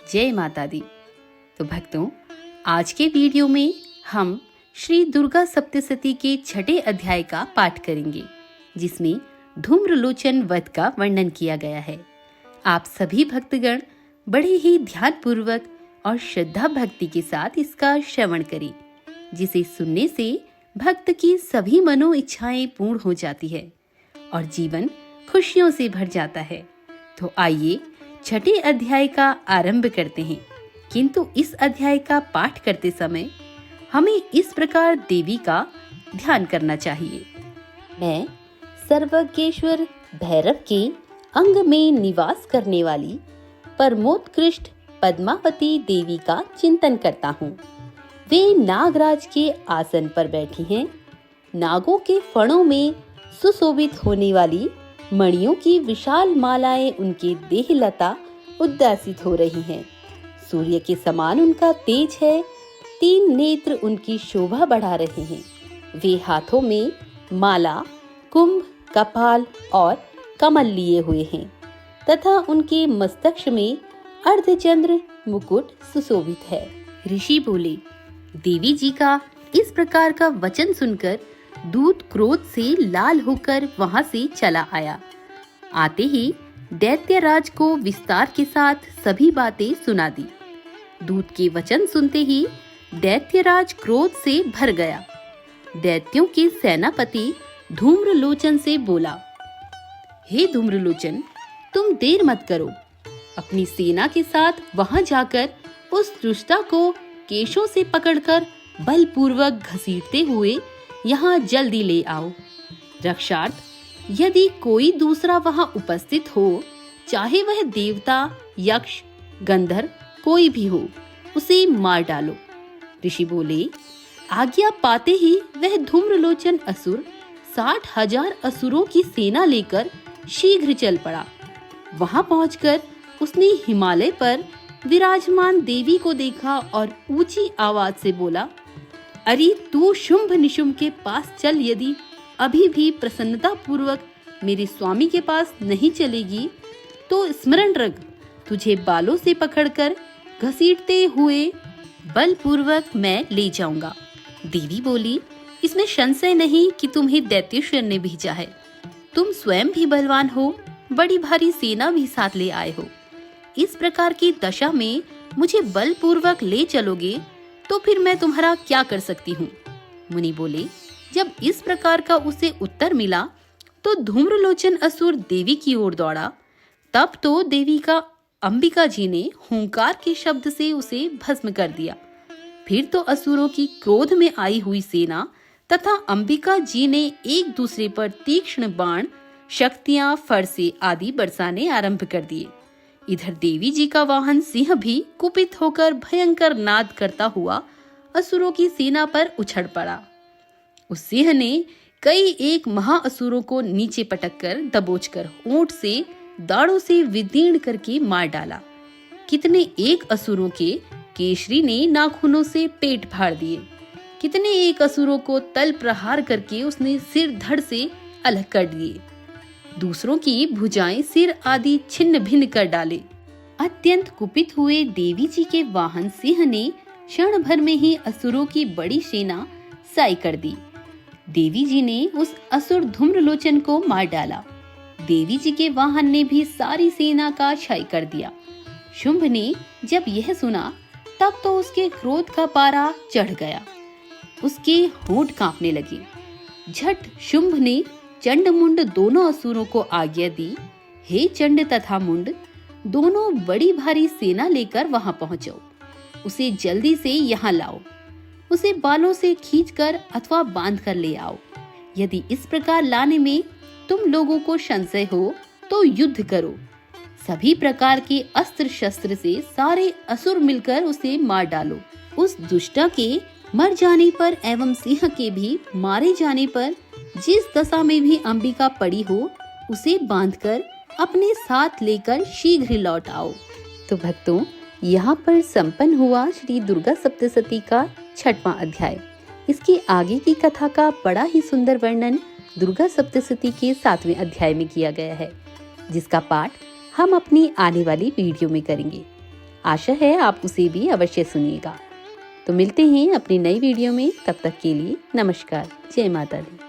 जय माता दी। तो भक्तों, आज के वीडियो में हम श्री दुर्गा सप्तशती के छठे अध्याय का पाठ करेंगे, जिसमें धूम्रलोचन वध का वर्णन किया गया है। आप सभी भक्तगण बड़े ही ध्यान पूर्वक और श्रद्धा भक्ति के साथ इसका श्रवण करें, जिसे सुनने से भक्त की सभी मनो इच्छाएं पूर्ण हो जाती है और जीवन खुशियों से भर जाता है। तो आइए छठे अध्याय का आरंभ करते हैं। किंतु इस अध्याय का पाठ करते समय हमें इस प्रकार देवी का ध्यान करना चाहिए। मैं सर्वज्ञेश्वर भैरव के अंग में निवास करने वाली परमोत्कृष्ट पद्मावती देवी का चिंतन करता हूँ। वे नागराज के आसन पर बैठी हैं। नागों के फणों में सुशोभित होने वाली मणियों की विशाल मालाएं उनके देहलता उद्दासित हो रही हैं। सूर्य के समान उनका तेज है। 3 नेत्र उनकी शोभा बढ़ा रहे हैं। वे हाथों में माला, कुंभ, कपाल और कमल लिए हुए हैं तथा उनके मस्तक में अर्धचंद्र मुकुट सुशोभित है। ऋषि बोले, देवी जी का इस प्रकार का वचन सुनकर दूत क्रोध से लाल होकर वहां से चला आया। आते ही दैत्यराज को विस्तार के साथ सभी बातें सुना दी। दूत के वचन सुनते ही दैत्यराज क्रोध से भर गया। दैत्यों के सेनापति धूम्रलोचन से बोला, हे धूम्रलोचन, तुम देर मत करो। अपनी सेना के साथ वहां जाकर उस दुष्टा को केशों से पकड़कर बलपूर्वक घसीटते हुए यहाँ जल्दी ले आओ। रक्षार्थ यदि कोई दूसरा वहां उपस्थित हो, चाहे वह देवता, यक्ष, गंधर्व कोई भी हो, उसे मार डालो। ऋषि बोले, आज्ञा पाते ही वह धूम्रलोचन असुर 60,000 असुरों की सेना लेकर शीघ्र चल पड़ा। वहां पहुंचकर उसने हिमालय पर विराजमान देवी को देखा और ऊंची आवाज से बोला, अरे तू शुंभ निशुंभ के पास चल। यदि अभी भी प्रसन्नता पूर्वक मेरे स्वामी के पास नहीं चलेगी तो स्मरण रख, तुझे बालों से पकड़कर घसीटते हुए बलपूर्वक मैं ले जाऊंगा। देवी बोली, इसमें संशय नहीं कि तुम्हें दैत्येश्वर ने भेजा है। तुम स्वयं भी बलवान हो, बड़ी भारी सेना भी साथ ले आए हो। इस प्रकार की दशा में मुझे बलपूर्वक ले चलोगे तो फिर मैं तुम्हारा क्या कर सकती हूँ। मुनि बोले, जब इस प्रकार का उसे उत्तर मिला तो धूम्रलोचन असुर देवी की ओर दौड़ा। तब तो देवी का अंबिका जी ने हुंकार के शब्द से उसे भस्म कर दिया। फिर तो असुरों की क्रोध में आई हुई सेना तथा अंबिका जी ने एक दूसरे पर तीक्ष्ण बाण, शक्तियां, फरसे आदि बरसाने आरंभ कर दिए। इधर देवी जी का वाहन सिंह भी कुपित होकर भयंकर नाद करता हुआ असुरों की सेना पर उछड़ पड़ा। उस सिंह ने कई एक महाअसुरों को नीचे पटककर दबोचकर होंठ से दाढ़ों से विदीर्ण करके मार डाला। कितने एक असुरों के केशरी ने नाखूनों से पेट फाड़ दिए। कितने एक असुरों को तल प्रहार करके उसने सिर धड़ से अलग कर दिए। दूसरों की भुजाएं, सिर आदि छिन्न भिन्न कर डाले। अत्यंत कुपित हुए देवी जी के वाहन सिंह ने क्षण भर में ही असुरों की बड़ी सेना साई कर दी। देवी जी ने उस असुर धूम्रलोचन को मार डाला। देवी जी के वाहन ने भी सारी सेना का क्षय कर दिया। शुंभ ने जब यह सुना तब तो उसके क्रोध का पारा चढ़ गया। उसके होंठ कांपने लगे। झट शुंभ ने चंड मुंड दोनों असुरों को आज्ञा दी, हे चंड तथा मुंड, दोनों बड़ी भारी सेना लेकर वहां पहुंचो। उसे जल्दी से यहाँ लाओ। उसे बालों से खींचकर अथवा बांध कर ले आओ। यदि इस प्रकार लाने में तुम लोगों को संशय हो तो युद्ध करो। सभी प्रकार के अस्त्र शस्त्र से सारे असुर मिलकर उसे मार डालो। उस दुष्टा के मर जाने पर एवं सिंह के भी मारे जाने पर जिस दशा में भी अंबिका पड़ी हो, उसे बांधकर अपने साथ लेकर शीघ्र लौट आओ। तो भक्तों, यहाँ पर संपन्न हुआ श्री दुर्गा सप्तशती का 6वां अध्याय। इसके आगे की कथा का बड़ा ही सुंदर वर्णन दुर्गा सप्तशती के 7वें अध्याय में किया गया है, जिसका पाठ हम अपनी आने वाली वीडियो में करेंगे। आशा है आप उसे भी अवश्य सुनिएगा। तो मिलते हैं अपनी नई वीडियो में, तब तक के लिए नमस्कार। जय माता दी।